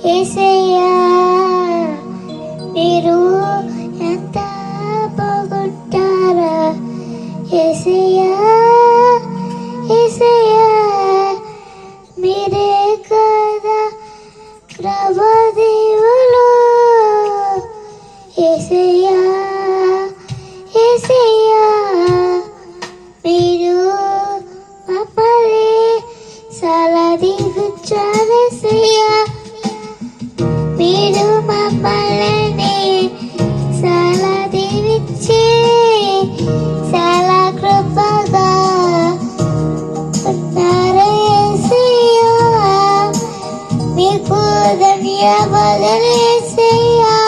యేసయ్యా మీరు ఎంత బాగుంటారా యేసయ్యా యేసయ్యా మీరే కదా ప్రభుదేవులు యేసయ్యా యేసయ్యా మీరు మమ్మల్ని చాలా దీవించారు యేసయ్యా మీరు మమ్మల్ని చాలా దీవించి చాలా కృపగా ఉన్నారు యేసయ్యా మీకు ధన్యవాదాలు యేసయ్యా